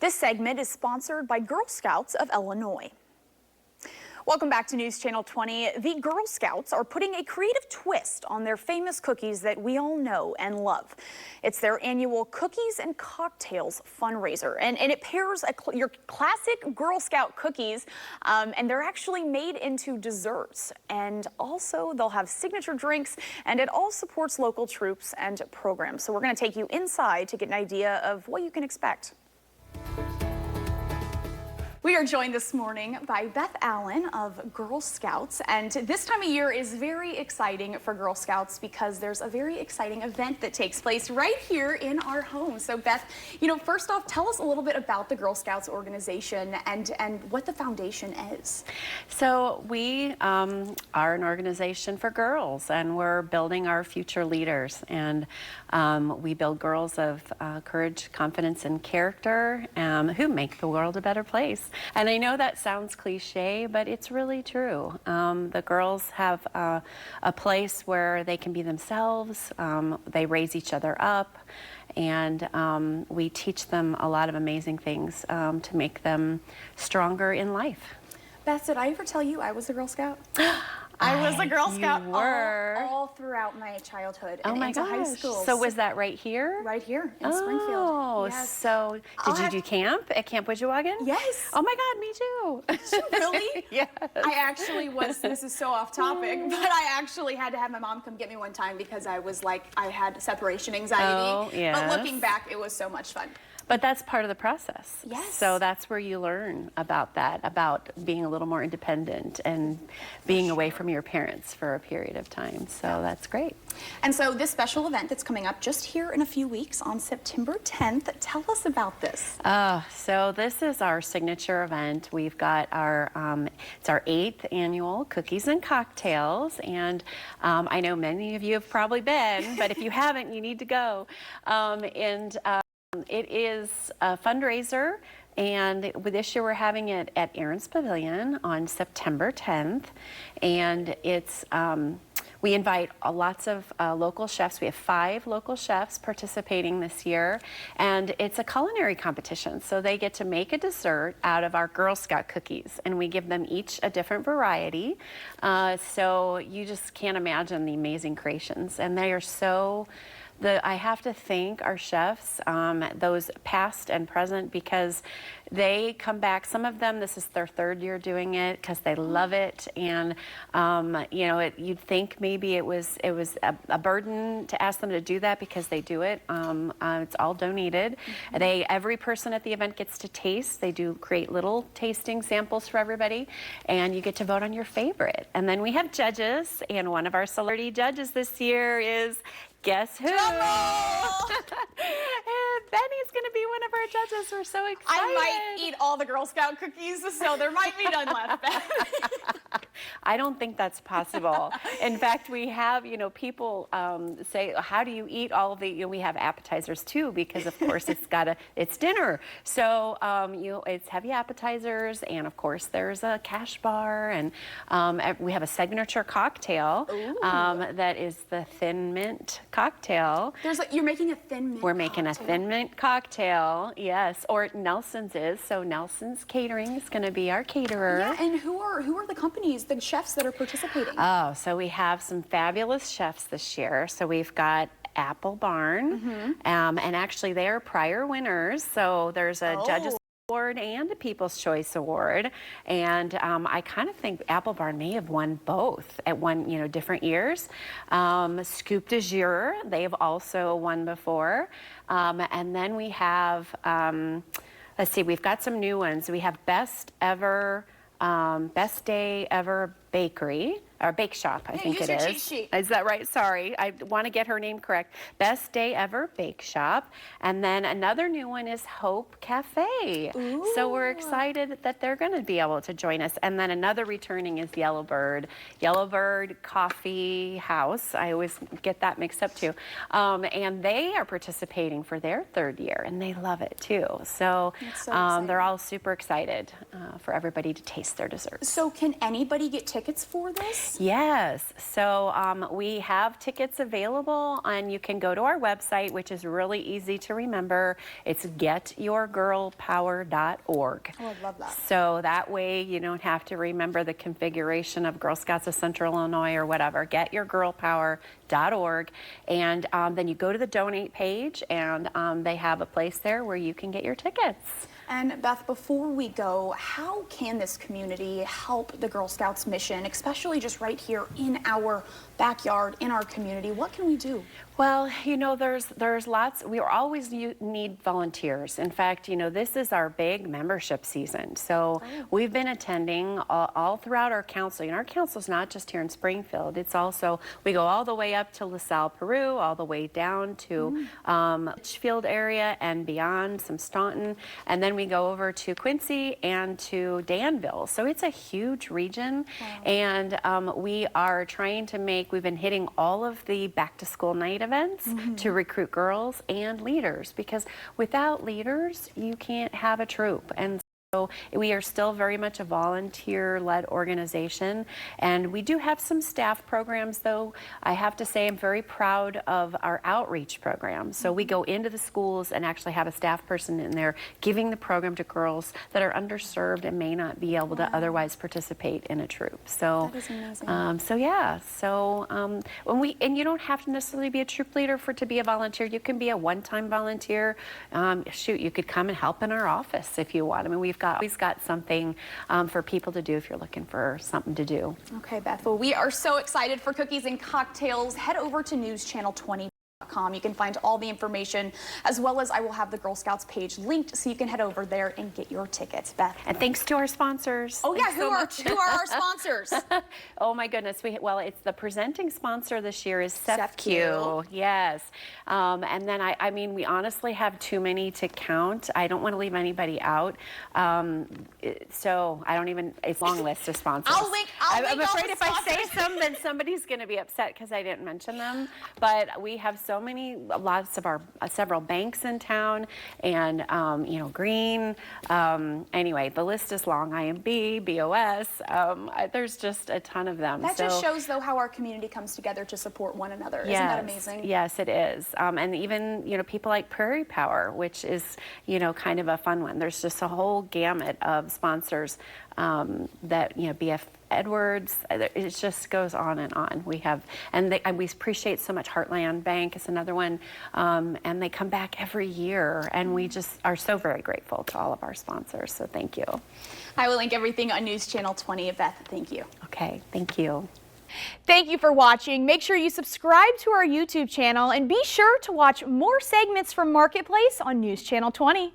This segment is sponsored by Girl Scouts of Illinois. Welcome back to News Channel 20. The Girl Scouts are putting a creative twist on their famous cookies that we all know and love. It's their annual Cookies and Cocktails fundraiser, and it pairs your classic Girl Scout cookies, and they're actually made into desserts. And also, they'll have signature drinks, and it all supports local troops and programs. So we're going to take you inside to get an idea of what you can expect. We are joined this morning by Beth Allen of Girl Scouts, and this time of year is very exciting for Girl Scouts because there's a very exciting event that takes place right here in our home. So Beth, first off, tell us a little bit about the Girl Scouts organization and what the foundation is. So we are an organization for girls, and we're building our future leaders, and we build girls of courage, confidence, and character who make the world a better place. And I know that sounds cliche, but it's really true. The girls have a place where they can be themselves. They raise each other up, and we teach them a lot of amazing things to make them stronger in life. Beth, did I ever tell you I was a Girl Scout? I was a Girl Scout all throughout my childhood and into high school. So was that right here? Right here in Springfield. Oh, yes. So did you do camp at Camp Widgewagon? Yes. Oh my God, me too. Did you really? Yes. I actually was, this is so off topic, but I actually had to have my mom come get me one time because I was like, I had separation anxiety. Oh, yes. But looking back, it was so much fun. But that's part of the process. Yes. So that's where you learn about that, about being a little more independent and being away from your parents for a period of time. So that's great. And so this special event that's coming up just here in a few weeks on September 10th, tell us about this. So this is our signature event. We've got our, it's our 8th annual Cookies and Cocktails. And I know many of you have probably been, but if you haven't, you need to go. It is a fundraiser, and this year we're having it at Aaron's Pavilion on September 10th, and it's we invite lots of local chefs. We have 5 local chefs participating this year, and it's a culinary competition. So they get to make a dessert out of our Girl Scout cookies, and we give them each a different variety. So you just can't imagine the amazing creations, and they are so. I have to thank our chefs, those past and present, because they come back. Some of them, this is their 3rd year doing it because they love it, and you'd think maybe it was a burden to ask them to do that because they do it. It's all donated. Every person at the event gets to taste. They do create little tasting samples for everybody, and you get to vote on your favorite. And then we have judges, and one of our celebrity judges this year is. Guess who? Benny's going to be one of our judges. We're so excited. I might eat all the Girl Scout cookies, so there might be none left. I don't think that's possible. In fact, we have, people say, how do you eat all of the, we have appetizers too, because of course it's dinner. So, it's heavy appetizers, and of course there's a cash bar, and we have a signature cocktail that is the Thin Mint cocktail. You're making a Thin Mint We're making a Thin Mint cocktail, yes, or Nelson's is. So Nelson's Catering is going to be our caterer. Yeah, and who are the companies, the chefs that are participating? Oh, so we have some fabulous chefs this year. So we've got Apple Barn, and actually they are prior winners. So there's a Judges Award and a People's Choice Award, and I kind of think Apple Barn may have won both at different years. Scoop de Jour, they've also won before, and then we have let's see, we've got some new ones. We have Best Day Ever Bakery, or Bake Shop, I think it is. Cheat sheet. Is that right? Sorry, I want to get her name correct. Best Day Ever Bake Shop. And then another new one is Hope Cafe. Ooh. So we're excited that they're going to be able to join us. And then another returning is Yellowbird Coffee House. I always get that mixed up too. And they are participating for their 3rd year, and they love it too. So, they're all super excited for everybody to taste their desserts. So can anybody get tickets tickets for this? Yes, so we have tickets available, and you can go to our website, which is really easy to remember. It's getyourgirlpower.org. Oh, I love that. So that way you don't have to remember the configuration of Girl Scouts of Central Illinois or whatever. Getyourgirlpower.org, and then you go to the donate page, and they have a place there where you can get your tickets. And Beth, before we go, how can this community help the Girl Scouts mission, especially just right here in our backyard, in our community? What can we do? Well, you know, there's lots. We always need volunteers. In fact, you know, this is our big membership season. So we've been attending all throughout our council. And our council is not just here in Springfield. It's also, we go all the way up to LaSalle, Peru, all the way down to Litchfield area and beyond, some Staunton. And then we go over to Quincy and to Danville. So it's a huge region. And we are trying to we've been hitting all of the back to school night events to recruit girls and leaders, because without leaders you can't have a troop. And so we are still very much a volunteer-led organization, and we do have some staff programs, though. I have to say I'm very proud of our outreach program. So we go into the schools and actually have a staff person in there giving the program to girls that are underserved and may not be able to otherwise participate in a troop. So that is amazing. and you don't have to necessarily be a troop leader to be a volunteer. You can be a one-time volunteer. You could come and help in our office if you want. I mean, we've always got something for people to do if you're looking for something to do. Okay, Beth. Well, we are so excited for Cookies and Cocktails. Head over to newschannel20.com. You can find all the information, as well as I will have the Girl Scouts page linked so you can head over there and get your tickets. Beth. And thanks to our sponsors. Oh yeah, who are our sponsors? Oh my goodness, it's the presenting sponsor this year is CEFCU. Yes, and then I mean we honestly have too many to count. I don't want to leave anybody out, so I don't even. It's a long list of sponsors. I'm afraid if I say some, then somebody's going to be upset because I didn't mention them. But we have lots of our several banks in town, and you know, Green. Anyway, the list is long. IMB, BOS. There's just a ton of them. That just shows, though, how our community comes together to support one another. Yes, isn't that amazing? Yes, it is. And even, you know, people like Prairie Power, which is, you know, kind of a fun one. There's just a whole gamut of sponsors that, you know, BF Edwards, it just goes on and on. We have, and we appreciate so much. Heartland Bank is another one, and they come back every year, and we just are so very grateful to all of our sponsors, so thank you. I will link everything on News Channel 20. Beth, thank you. Okay, thank you. Thank you for watching. Make sure you subscribe to our YouTube channel, and be sure to watch more segments from Marketplace on News Channel 20.